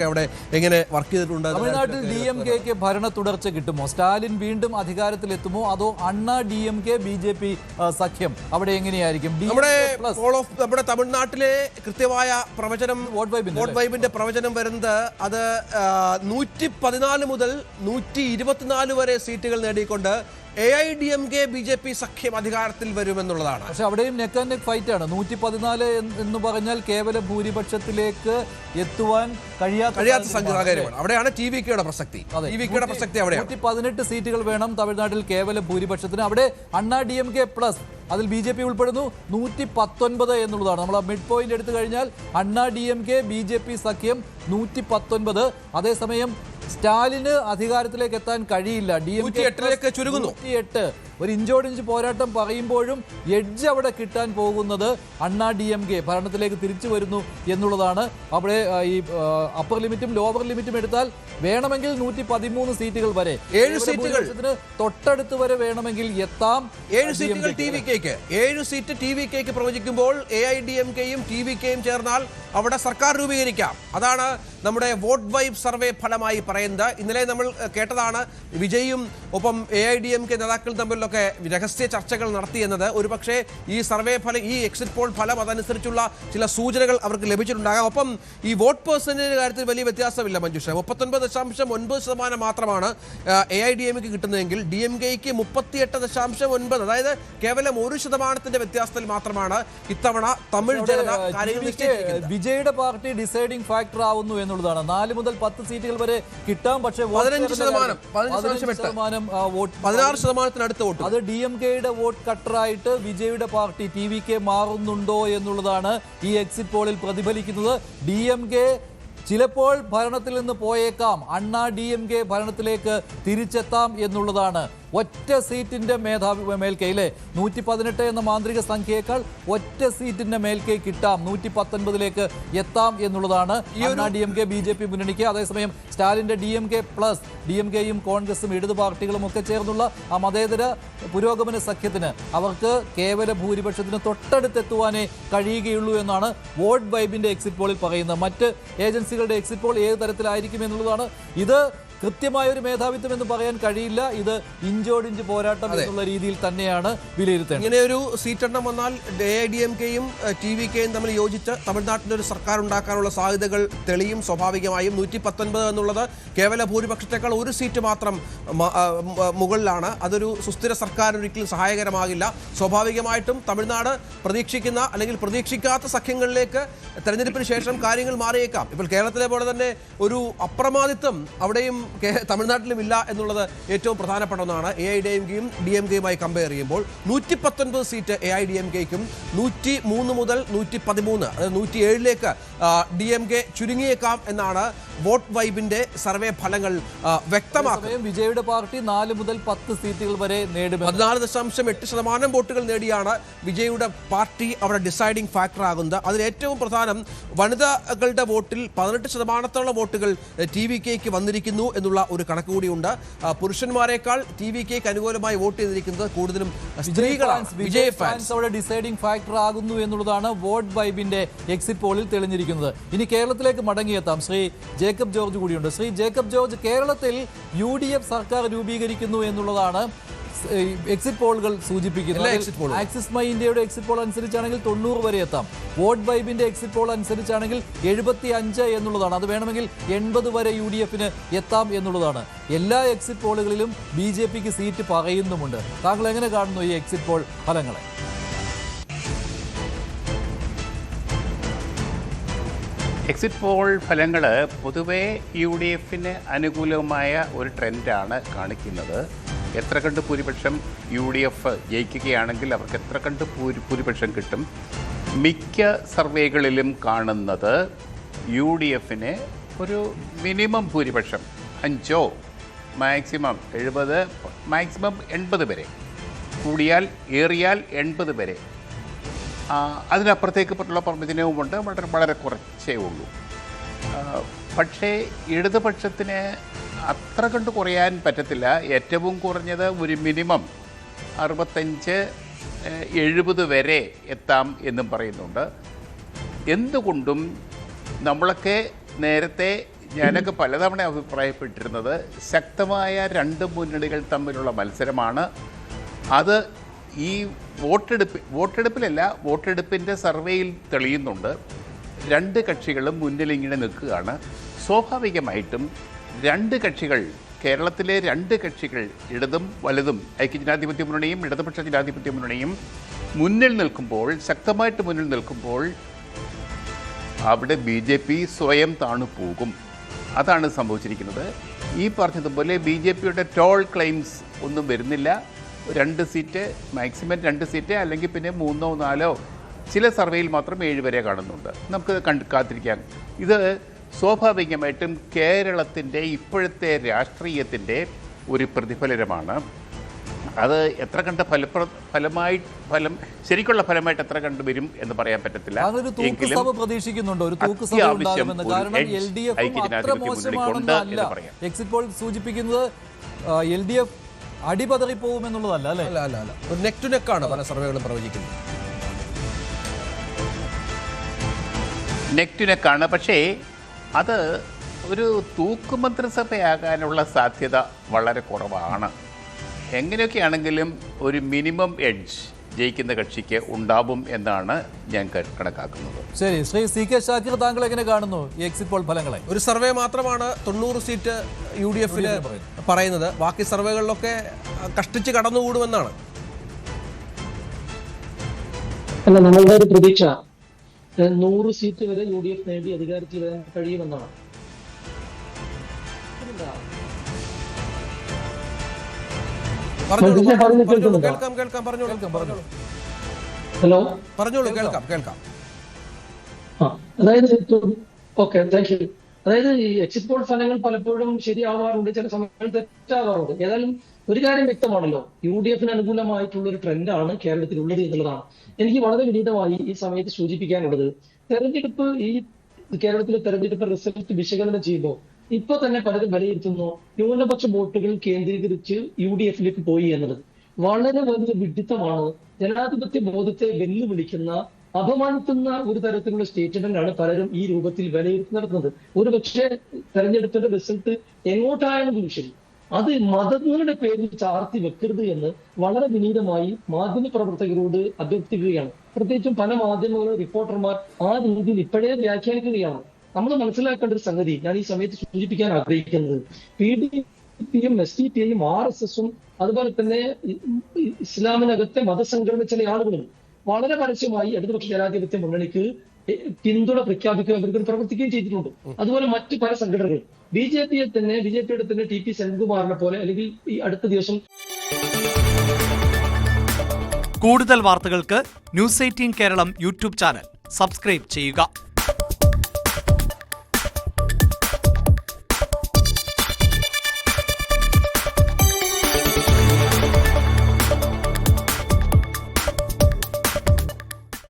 അവിടെ എങ്ങനെ വർക്ക് ചെയ്തിട്ടുണ്ട്? തമിഴ്നാട്ടിൽ DMK ഭരണ തുടർച്ച കിട്ടുമോ? സ്റ്റാലിൻ വീണ്ടും അധികാരത്തിലെത്തുമോ? അതോ അണ്ണാ DMK BJP സഖ്യം അവിടെ എങ്ങനെയായിരിക്കും? നമ്മുടെ തമിഴ്നാട്ടിലെ കൃത്യമായ പ്രവചനം വോട്ട് വൈബിന്റെ പ്രവചനം വരുന്നത് അത് 114 മുതൽ 124 വരെ സീറ്റുകൾ നേടിക്കൊണ്ട് AIDMK BJP സഖ്യം അധികാരത്തിൽ വരുമെന്നുള്ളതാണ്. പക്ഷെ അവിടെയും നെക്ക് ആൻഡ് നെക്ക് ഫൈറ്റ് ആണ്. 114 എന്ന് പറഞ്ഞാൽ കേവല ഭൂരിപക്ഷത്തിലേക്ക് എത്തുവാൻ കഴിയാത്ത സാഹചര്യമാണ്. അവിടെയാണ് TVKയുടെ പ്രസക്തി. അവിടെയാണ് 118 സീറ്റുകൾ വേണം തമിഴ്നാട്ടിൽ കേവല ഭൂരിപക്ഷത്തിന്. അവിടെ അണ്ണാ DMK പ്ലസ് അതിൽ BJP ഉൾപ്പെടുന്നു 119 എന്നുള്ളതാണ്. നമ്മൾ മിഡ് പോയിന്റ് എടുത്തു കഴിഞ്ഞാൽ അണ്ണാ DMK BJP സഖ്യം 119. അതേസമയം സ്റ്റാലിന് അധികാരത്തിലേക്ക് എത്താൻ കഴിയില്ല. 108 ഒരു ഇഞ്ചോടിഞ്ച് പോരാട്ടം പറയുമ്പോഴും എഡ്ജ് അവിടെ കിട്ടാൻ പോകുന്നത് അണ്ണാ DMK ഭരണത്തിലേക്ക് തിരിച്ചു വരുന്നു എന്നുള്ളതാണ്. അവിടെ ഈ അപ്പർ ലിമിറ്റും ലോവർ ലിമിറ്റും എടുത്താൽ വേണമെങ്കിൽ 113 സീറ്റുകൾ വരെ 7 സീറ്റുകൾ തൊട്ടടുത്ത് വരെ വേണമെങ്കിൽ എത്താം. 7 സീറ്റുകൾ TVKക്ക് 7 സീറ്റ് TVKക്ക് പ്രവചിക്കുമ്പോൾ AIDMKയും TVKയും ചേർന്നാൽ അവിടെ സർക്കാർ രൂപീകരിക്കാം. അതാണ് നമ്മുടെ വോട്ട് വൈബ് സർവേ ഫലമായി പറയുന്നത്. ഇന്നലെ നമ്മൾ കേട്ടതാണ് വിജയും ഒപ്പം AIDMK നേതാക്കൾ തമ്മിലൊക്കെ രഹസ്യ ചർച്ചകൾ നടത്തിയെന്നത്. ഒരുപക്ഷെ ഈ സർവേ ഫലം, ഈ എക്സിറ്റ് പോൾ ഫലം അതനുസരിച്ചുള്ള ചില സൂചനകൾ അവർക്ക് ലഭിച്ചിട്ടുണ്ടാകാം. ഒപ്പം ഈ വോട്ട് പേഴ്സൻറ്റേജിന്റെ കാര്യത്തിൽ വലിയ വ്യത്യാസമില്ല മഞ്ജുഷ. 39.9% മാത്രമാണ് AIDMK കിട്ടുന്നതെങ്കിൽ DMKക്ക് 38.9%, അതായത് കേവലം 1% വ്യത്യാസത്തിൽ മാത്രമാണ് ഇത്തവണ തമിഴ് ജനത കാര്യങ്ങൾ നിശ്ചയിച്ചിരിക്കുന്നത്. വിജയുടെ പാർട്ടി ഡിസൈഡിംഗ് ഫാക്ടർ ആവുന്നു എന്നുള്ളതാണ്. 4 മുതൽ 10 സീറ്റുകൾ വരെ കിട്ടാം. പക്ഷേ 16% വോട്ട് അത് DMKയുടെ വോട്ട് കട്ടറായിട്ട് വിജയുടെ പാർട്ടി TVK മാറുന്നുണ്ടോ എന്നുള്ളതാണ് ഈ എക്സിറ്റ് പോളിൽ പ്രതിഫലിക്കുന്നത്. DMK ചിലപ്പോൾ ഭരണത്തിൽ നിന്ന് പോയേക്കാം, അണ്ണാ DMK ഭരണത്തിലേക്ക് തിരിച്ചെത്താം എന്നുള്ളതാണ്. ഒറ്റ സീറ്റിന്റെ മേൽക്കൈയിലെ 118 എന്ന മാന്ത്രിക സംഖ്യയേക്കാൾ ഒറ്റ സീറ്റിന്റെ മേൽക്കൈ കിട്ടാം, 119 എത്താം എന്നുള്ളതാണ് ഈ അണ്ണാ DMK BJP മുന്നണിക്ക്. അതേസമയം സ്റ്റാലിന്റെ DMK പ്ലസ് DMKയും കോൺഗ്രസും ഇടതു പാർട്ടികളും ഒക്കെ ചേർന്നുള്ള ആ മതേതര പുരോഗമന സഖ്യത്തിന് അവർക്ക് കേവല ഭൂരിപക്ഷത്തിന് തൊട്ടടുത്തെത്തുവാനേ കഴിയുകയുള്ളൂ എന്നാണ് വോട്ട് വൈബിന്റെ എക്സിറ്റ് പോളിൽ പറയുന്നത്. മറ്റ് ഏജൻസികളുടെ എക്സിറ്റ് പോൾ ഏത് തരത്തിലായിരിക്കും എന്നുള്ളതാണ്. ഇത് കൃത്യമായ ഒരു മേധാവിത്വം എന്ന് പറയാൻ കഴിയില്ല. ഇത് ഇഞ്ചോടിഞ്ച് പോരാട്ടം എന്നുള്ള രീതിയിൽ തന്നെയാണ് വിലയിരുത്തുന്നത്. ഇങ്ങനെ ഒരു സീറ്റെണ്ണം വന്നാൽ AIDMKയും TVKയും തമ്മിൽ യോജിച്ച് തമിഴ്നാട്ടിൽ ഒരു സർക്കാർ ഉണ്ടാക്കാനുള്ള സാധ്യതകൾ തെളിയും. സ്വാഭാവികമായും 119 എന്നുള്ളത് കേവല ഭൂരിപക്ഷത്തെക്കാൾ ഒരു സീറ്റ് മാത്രം മുകളിലാണ്. അതൊരു സുസ്ഥിര സർക്കാരിന് ഒരിക്കലും സഹായകരമാകില്ല. സ്വാഭാവികമായിട്ടും തമിഴ്നാട് പ്രതീക്ഷിക്കുന്ന അല്ലെങ്കിൽ പ്രതീക്ഷിക്കാത്ത സഖ്യങ്ങളിലേക്ക് തെരഞ്ഞെടുപ്പിന് ശേഷം കാര്യങ്ങൾ മാറിയേക്കാം. ഇപ്പോൾ കേരളത്തിലെ പോലെ തന്നെ ഒരു അപ്രമാദിത്വം അവിടെയും തമിഴ്നാട്ടിലും ഇല്ല എന്നുള്ളത് ഏറ്റവും പ്രധാനപ്പെട്ട ഒന്നാണ്. AIDMKയും DMKയുമായി കമ്പയർ ചെയ്യുമ്പോൾ 119 സീറ്റ് AIDMKയ്ക്കും 103 മുതൽ 113, അതായത് 107 DMK ചുരുങ്ങിയേക്കാം എന്നാണ് വോട്ട് വൈബിന്റെ സർവേ ഫലങ്ങൾ വ്യക്തമാക്കുന്നത്. വിജയുടെ പാർട്ടി 4 മുതൽ 10 സീറ്റുകൾ വരെ നേടും. 14.8% വോട്ടുകൾ നേടിയാണ് വിജയുടെ പാർട്ടി അവിടെ ഡിസൈഡിംഗ് ഫാക്ടർ ആകുന്നത്. അതിൽ ഏറ്റവും പ്രധാനം വനിതകളുടെ വോട്ടിൽ 18% വോട്ടുകൾ TVKയ്ക്ക് വന്നിരിക്കുന്നു എന്നുള്ള ഒരു കണക്ക് കൂടിയുണ്ട്. പുരുഷന്മാരെക്കാൾ TVKയ്ക്ക് അനുകൂലമായി വോട്ട് ചെയ്തിരിക്കുന്നത് കൂടുതലും സ്ത്രീകളാണ്. വിജയ് ഫാൻസ് അവിടെ ഡിസൈഡിംഗ് ഫാക്ടർ ആകുന്നു എന്നുള്ളതാണ് വോട്ട് വൈബിന്റെ എക്സിറ്റ് പോളിൽ തെളിഞ്ഞിരിക്കുന്നത്. ഇനി കേരളത്തിലേക്ക് മടങ്ങിയെത്താം. ശ്രീ ജേക്കബ് ജോർജ് കൂടിയുണ്ട്. ശ്രീ ജേക്കബ് ജോർജ്, കേരളത്തിൽ UDF സർക്കാർ രൂപീകരിക്കുന്നു എന്നുള്ളതാണ് എക്സിറ്റ് പോളുകൾ സൂചിപ്പിക്കുന്നത്. ആക്സിസ് മൈ ഇന്ത്യയുടെ എക്സിറ്റ് പോൾ അനുസരിച്ചാണെങ്കിൽ 90 വരെ എത്താം. വോട്ട് വൈബിന്റെ എക്സിറ്റ് പോൾ അനുസരിച്ചാണെങ്കിൽ 75 എന്നുള്ളതാണ്. അത് വേണമെങ്കിൽ 80 വരെ UDFന് എത്താം എന്നുള്ളതാണ്. എല്ലാ എക്സിറ്റ് പോളുകളിലും BJPക്ക് സീറ്റ് പറയുന്നുമുണ്ട്. താങ്കൾ എങ്ങനെ കാണുന്നു ഈ എക്സിറ്റ് പോൾ ഫലങ്ങളെ? എക്സിറ്റ് പോൾ ഫലങ്ങൾ പൊതുവേ UDFന് അനുകൂലമായ ഒരു ട്രെൻഡാണ് കാണിക്കുന്നത്. എത്ര കണ്ട് ഭൂരിപക്ഷം UDF ജയിക്കുകയാണെങ്കിൽ അവർക്ക് എത്ര കണ്ട് ഭൂരിപക്ഷം കിട്ടും. മിക്ക സർവേകളിലും കാണുന്നത് UDFന് ഒരു മിനിമം ഭൂരിപക്ഷം 5, മാക്സിമം 70, മാക്സിമം 80 വരെ, കൂടിയാൽ ഏറിയാൽ 80 വരെ. അതിനപ്പുറത്തേക്കുള്ള പ്രവചനവുമുണ്ട്. വളരെ കുറച്ചേ ഉള്ളൂ. പക്ഷേ ഇടതുപക്ഷത്തിന് അത്ര കണ്ട് കുറയാൻ പറ്റത്തില്ല. ഏറ്റവും കുറഞ്ഞത് ഒരു മിനിമം 65-70 വരെ എത്താം എന്നും പറയുന്നുണ്ട്. എന്തുകൊണ്ടും നമ്മളൊക്കെ നേരത്തെ ഞാനൊക്കെ പലതവണ അഭിപ്രായപ്പെട്ടിരുന്നത് ശക്തമായ രണ്ട് മുന്നണികൾ തമ്മിലുള്ള മത്സരമാണ്. അത് ഈ വോട്ടെടുപ്പിലല്ല, വോട്ടെടുപ്പിൻ്റെ സർവേയിൽ തെളിയുന്നുണ്ട്. രണ്ട് കക്ഷികളും മുന്നിലിങ്ങനെ നിൽക്കുകയാണ്. സ്വാഭാവികമായിട്ടും രണ്ട് കക്ഷികൾ, കേരളത്തിലെ രണ്ട് കക്ഷികൾ, ഇടതും വലതും, ഐക്യജനാധിപത്യ മുന്നണിയും ഇടതുപക്ഷ ജനാധിപത്യ മുന്നണിയും മുന്നിൽ നിൽക്കുമ്പോൾ, ശക്തമായിട്ട് മുന്നിൽ നിൽക്കുമ്പോൾ അവിടെ BJP സ്വയം താണു പോകും. അതാണ് സംഭവിച്ചിരിക്കുന്നത്. ഈ പറഞ്ഞതുപോലെ BJPയുടെ ടോൾ ക്ലെയിംസ് ഒന്നും വരുന്നില്ല. 2 സീറ്റ്, മാക്സിമം 2 സീറ്റ്, അല്ലെങ്കിൽ പിന്നെ 3 or 4, ചില സർവേയിൽ മാത്രം 7 വരെ കാണുന്നുണ്ട്. നമുക്ക് കാത്തിരിക്കാം. ഇത് സ്വാഭാവികമായിട്ടും കേരളത്തിൻ്റെ ഇപ്പോഴത്തെ രാഷ്ട്രീയത്തിൻ്റെ ഒരു പ്രതിഫലനമാണ്. അത് എത്ര കണ്ട് ശരിക്കുള്ള ഫലമായിട്ട് എത്ര കണ്ട് വരും എന്ന് പറയാൻ പറ്റത്തില്ല. പ്രതീക്ഷിക്കുന്നുണ്ടോ ഒരു തൂക്കുസഭ ഉണ്ടാകുമെന്ന്? കാരണം LDF അത്ര മോശമാണെന്നല്ല എക്സിറ്റ് പോൾ സൂചിപ്പിക്കുന്നത്. LDF അടിപതറി പോകുമെന്നുള്ളതല്ല, അല്ലേ? അല്ല, ഒരു നെക്ക് ടു നെക്കാണ് പല സർവേകളും പ്രവചിക്കുന്നത്. നെക്ക് ടു നെക്കാണ്. പക്ഷേ അത് ഒരു തൂക്കുമന്ത്രിസഭയാകാനുള്ള സാധ്യത വളരെ കുറവാണ്. എങ്ങനെയൊക്കെയാണെങ്കിലും ഒരു മിനിമം എഡ്ജ് ജയിക്കുന്ന കക്ഷിക്ക് ഉണ്ടാവും എന്നാണ് ഞാൻ കണക്കാക്കുന്നത്. ശരി, ശ്രീ CK ഷാക്കിർ, താങ്കൾ എങ്ങനെ കാണുന്നു ഈ എക്സിറ്റ് പോൾ ഫലങ്ങളെ? ഒരു സർവേ മാത്രമാണ് 90 സീറ്റ് UDF പറയുന്നത്. ബാക്കി സർവേകളിലൊക്കെ കഷ്ടിച്ച് കടന്നുകൂടുമെന്നാണ്. അല്ല, നമ്മളുടെ ഒരു പ്രതീക്ഷ 100 സീറ്റ് വരെ UDF നേടി അധികാരത്തിൽ വരാൻ കഴിയുമെന്നാണ്. ഹലോ, പറഞ്ഞോളൂ, കേൾക്കാം. അതായത് ഓക്കെ, താങ്ക് യു. അതായത് ഈ എക്സിറ്റ് പോൾ ഫലങ്ങൾ പലപ്പോഴും ശരിയാവാറുണ്ട്, ചില സമയങ്ങളിൽ തെറ്റാവാറുണ്ട്. ഏതായാലും ഒരു കാര്യം വ്യക്തമാണല്ലോ, UDFന് അനുകൂലമായിട്ടുള്ള ഒരു ട്രെൻഡാണ് കേരളത്തിലുള്ളത് എന്നുള്ളതാണ്. എനിക്ക് വളരെ വിനീതമായി ഈ സമയത്ത് സൂചിപ്പിക്കാനുള്ളത്, തെരഞ്ഞെടുപ്പ്, ഈ കേരളത്തിലെ തെരഞ്ഞെടുപ്പ് റിസൾട്ട് വിശകലനം ചെയ്യുമ്പോൾ ഇപ്പൊ തന്നെ പലരും വിലയിരുത്തുന്നു ന്യൂനപക്ഷ വോട്ടുകൾ കേന്ദ്രീകരിച്ച് UDFലേക്ക് പോയി എന്നുള്ളത് വളരെ വലിയ വിഡ്ഢിത്തമാണ്. ജനാധിപത്യ ബോധത്തെ വെല്ലുവിളിക്കുന്ന, അപമാനിക്കുന്ന ഒരു തരത്തിലുള്ള സ്റ്റേറ്റ്മെന്റാണ് പലരും ഈ രൂപത്തിൽ വിലയിരുത്തി നടത്തുന്നത്. ഒരുപക്ഷെ തെരഞ്ഞെടുപ്പിന്റെ റിസൾട്ട് എങ്ങോട്ടായാലും ശരി, അത് മതങ്ങളുടെ പേരിൽ ചാർത്തി വെക്കരുത് എന്ന് വളരെ വിനീതമായി മാധ്യമ പ്രവർത്തകരോട് അഭ്യർത്ഥിക്കുകയാണ്. പ്രത്യേകിച്ചും പല മാധ്യമങ്ങളും റിപ്പോർട്ടർമാർ ആ രീതിയിൽ ഇപ്പോഴേ വ്യാഖ്യാനിക്കുകയാണ്. നമ്മൾ മനസ്സിലാക്കേണ്ട ഒരു സംഗതി ഞാൻ ഈ സമയത്ത് സൂചിപ്പിക്കാൻ ആഗ്രഹിക്കുന്നത്, PDPയും SDPയും RSSും അതുപോലെ തന്നെ ഇസ്ലാമിനകത്തെ മതസംഘടന ചില ആളുകളും വളരെ പരസ്യമായി ഇടതുപക്ഷ ജനാധിപത്യ മുന്നണിക്ക് പിന്തുണ പ്രഖ്യാപിക്കുകയും അവർക്ക് പ്രവർത്തിക്കുകയും ചെയ്തിട്ടുണ്ട്. അതുപോലെ മറ്റു പല സംഘടനകളും BJPയുടെ തന്നെ TP സെൻകുമാറിനെ പോലെ, അല്ലെങ്കിൽ ഈ അടുത്ത ദിവസം. കൂടുതൽ വാർത്തകൾക്ക് News 18 Keralam YouTube channel subscribe ചെയ്യുക.